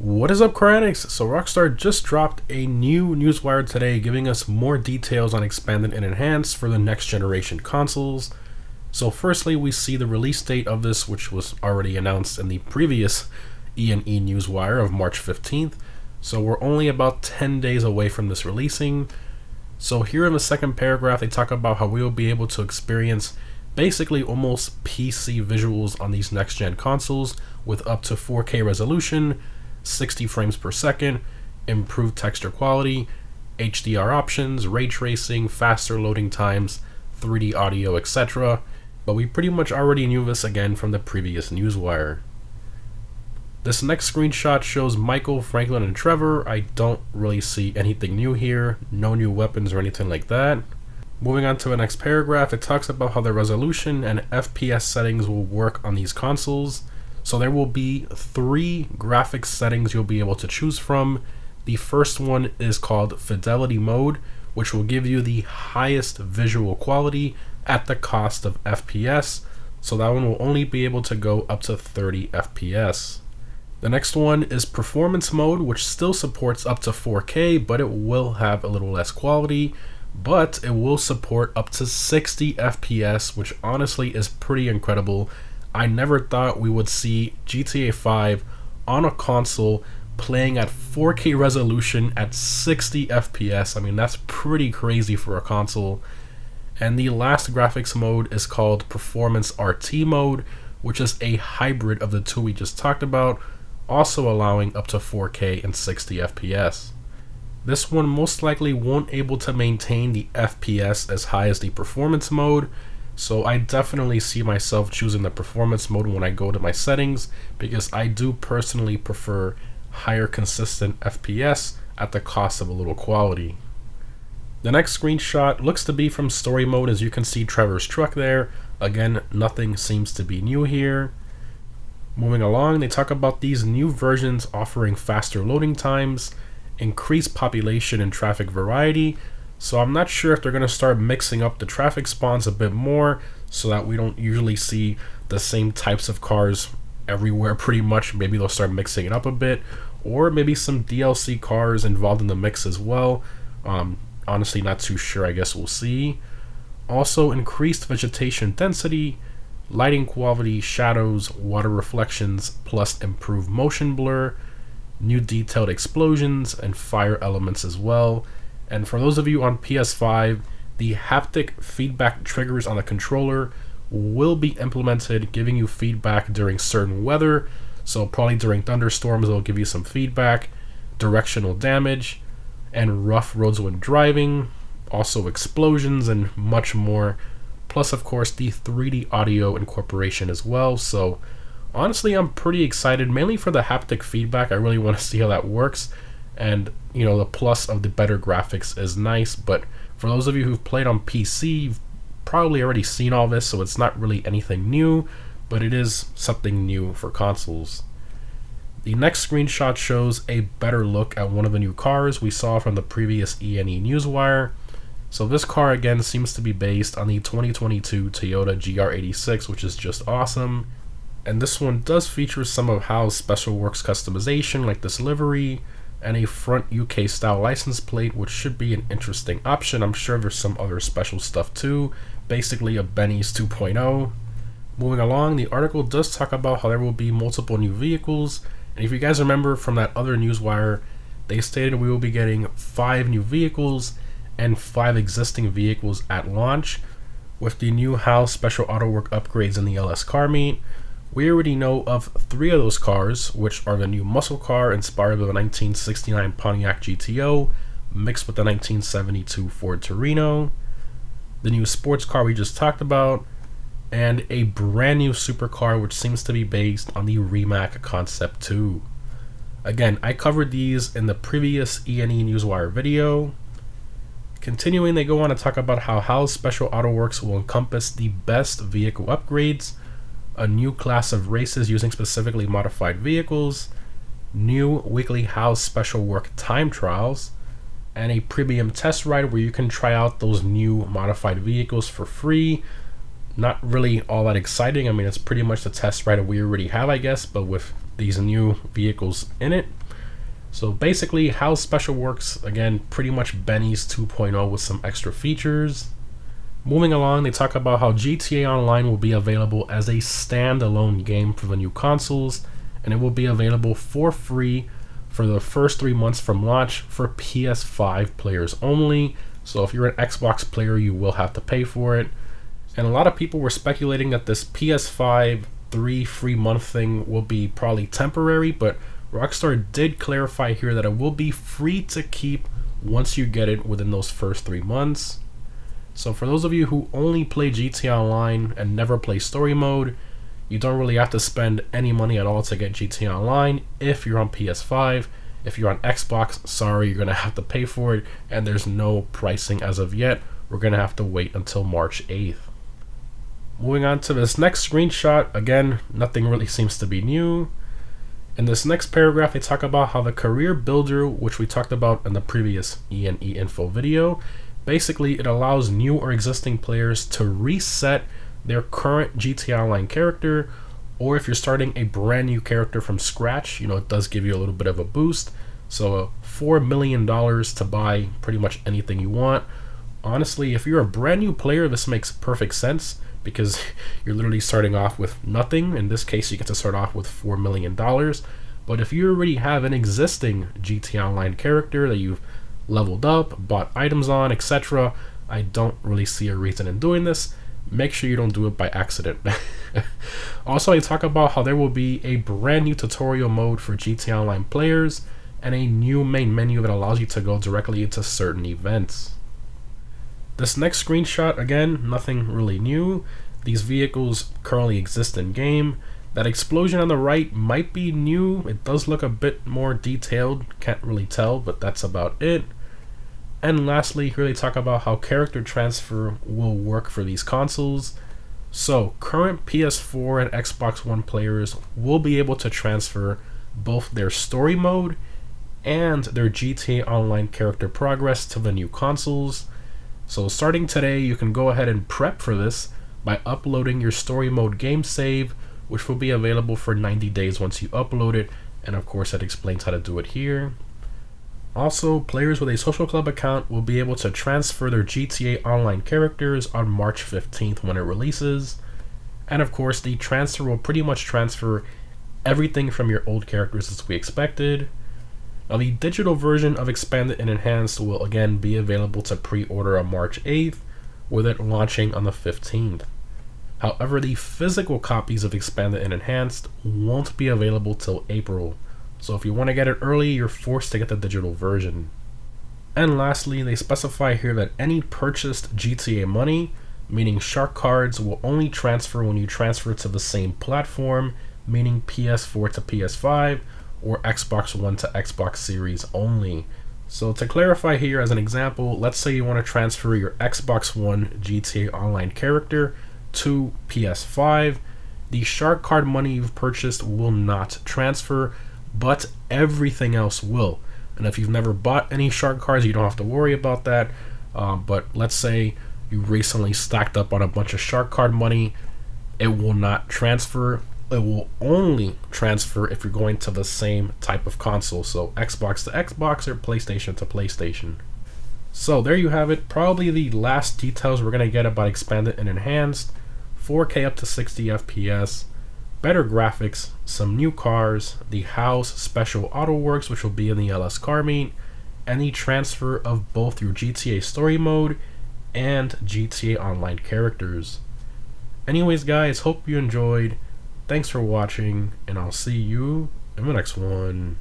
What is up, Cryonics? So Rockstar just dropped a new newswire today giving us more details on Expanded and Enhanced for the next generation consoles. So firstly, we see the release date of this, which was already announced in the previous E&E newswire of March 15th. So we're only about 10 days away from this releasing. So here in the second paragraph, they talk about how we will be able to experience basically almost PC visuals on these next-gen consoles with up to 4K resolution, 60 frames per second, improved texture quality, HDR options, ray tracing, faster loading times, 3D audio, etc. But we pretty much already knew this again from the previous newswire. This next screenshot shows Michael, Franklin, and Trevor. I don't really see anything new here, no new weapons or anything like that. Moving on to the next paragraph, it talks about how the resolution and FPS settings will work on these consoles. So there will be 3 graphics settings you'll be able to choose from. The first one is called Fidelity Mode, which will give you the highest visual quality at the cost of FPS. So that one will only be able to go up to 30 FPS. The next one is Performance Mode, which still supports up to 4K, but it will have a little less quality. But it will support up to 60 FPS, which honestly is pretty incredible. I never thought we would see GTA 5 on a console playing at 4K resolution at 60 FPS. I mean, that's pretty crazy for a console. And the last graphics mode is called Performance RT Mode, which is a hybrid of the two we just talked about, also allowing up to 4K and 60 FPS. This one most likely won't able to maintain the FPS as high as the performance mode, so I definitely see myself choosing the performance mode when I go to my settings, because I do personally prefer higher consistent FPS at the cost of a little quality. The next screenshot looks to be from story mode, as you can see Trevor's truck there. Again, nothing seems to be new here. Moving along, they talk about these new versions offering faster loading times, increased population and traffic variety. So I'm not sure if they're going to start mixing up the traffic spawns a bit more so that we don't usually see the same types of cars everywhere pretty much. Maybe they'll start mixing it up a bit, or maybe some DLC cars involved in the mix as well. Honestly, not too sure. I guess we'll see. Also, increased vegetation density, lighting quality, shadows, water reflections, plus improved motion blur, new detailed explosions, and fire elements as well. And for those of you on PS5, the haptic feedback triggers on the controller will be implemented, giving you feedback during certain weather. So probably during thunderstorms, it'll give you some feedback, directional damage, and rough roads when driving, also explosions and much more. Plus, of course, the 3D audio incorporation as well. So honestly, I'm pretty excited, mainly for the haptic feedback. I really want to see how that works. And, you know, the plus of the better graphics is nice. But for those of you who've played on PC, you've probably already seen all this, so it's not really anything new, but it is something new for consoles. The next screenshot shows a better look at one of the new cars we saw from the previous E&E newswire. So this car again seems to be based on the 2022 Toyota GR86, which is just awesome. And this one does feature some of HAL's special works customization, like this livery, and a front UK style license plate, which should be an interesting option. I'm sure there's some other special stuff too, basically a Benny's 2.0. Moving along, the article does talk about how there will be multiple new vehicles, and if you guys remember from that other newswire, they stated we will be getting 5 new vehicles and 5 existing vehicles at launch. With the new HAL special auto work upgrades in the LS car meet, we already know of 3 of those cars, which are the new muscle car inspired by the 1969 Pontiac GTO mixed with the 1972 Ford Torino, the new sports car we just talked about, and a brand new supercar which seems to be based on the Rimac Concept 2. Again, I covered these in the previous E&E newswire video. Continuing, they go on to talk about how HAL's special auto works will encompass the best vehicle upgrades, a new class of races using specifically modified vehicles, new weekly HAL special work time trials, and a premium test ride where you can try out those new modified vehicles for free. Not really all that exciting. I mean, it's pretty much the test ride we already have, I guess, but with these new vehicles in it. So basically how Special works, again, pretty much Benny's 2.0 with some extra features. Moving along, they talk about how GTA Online will be available as a standalone game for the new consoles, and it will be available for free for the first 3 months from launch for PS5 players only. So if you're an Xbox player, you will have to pay for it. And a lot of people were speculating that this PS5 3 free month thing will be probably temporary, but Rockstar did clarify here that it will be free to keep once you get it within those first 3 months. So for those of you who only play GTA Online and never play story mode, you don't really have to spend any money at all to get GTA Online if you're on PS5. If you're on Xbox, sorry, you're going to have to pay for it, and there's no pricing as of yet. We're going to have to wait until March 8th. Moving on to this next screenshot, again, nothing really seems to be new. In this next paragraph, they talk about how the career builder, which we talked about in the previous E&E info video, basically it allows new or existing players to reset their current GTA Online character, or if you're starting a brand new character from scratch, it does give you a little bit of a boost. So $4 million to buy pretty much anything you want. Honestly, if you're a brand new player, this makes perfect sense because you're literally starting off with nothing. In this case, you get to start off with $4 million. But if you already have an existing GTA Online character that you've leveled up, bought items on, etc., I don't really see a reason in doing this. Make sure you don't do it by accident. Also, I talk about how there will be a brand new tutorial mode for GTA Online players and a new main menu that allows you to go directly into certain events. This next screenshot, again, nothing really new. These vehicles currently exist in game. That explosion on the right might be new. It does look a bit more detailed, can't really tell, but that's about it. And lastly, here they talk about how character transfer will work for these consoles. So current PS4 and Xbox One players will be able to transfer both their story mode and their GTA Online character progress to the new consoles. So starting today, you can go ahead and prep for this by uploading your story mode game save, which will be available for 90 days once you upload it, and of course it explains how to do it here. Also, players with a Social Club account will be able to transfer their GTA Online characters on March 15th when it releases, and of course the transfer will pretty much transfer everything from your old characters as we expected. Now, the digital version of Expanded and Enhanced will again be available to pre-order on March 8th, with it launching on the 15th. However, the physical copies of Expanded and Enhanced won't be available till April, so if you want to get it early, you're forced to get the digital version. And lastly, they specify here that any purchased GTA money, meaning shark cards, will only transfer when you transfer to the same platform, meaning PS4 to PS5, or Xbox One to Xbox Series only. So to clarify here, as an example, let's say you want to transfer your Xbox One GTA Online character to PS5. The shark card money you've purchased will not transfer, but everything else will. And if you've never bought any shark cards, you don't have to worry about that. But let's say you recently stacked up on a bunch of shark card money, it will not transfer. It will only transfer if you're going to the same type of console, so Xbox to Xbox or PlayStation to PlayStation. So there you have it, probably the last details we're going to get about Expanded and Enhanced. 4K up to 60 FPS, better graphics, some new cars, the House Special Auto Works, which will be in the LS Car Meet, and the transfer of both your GTA Story Mode and GTA Online characters. Anyways guys, hope you enjoyed. Thanks for watching, and I'll see you in the next one.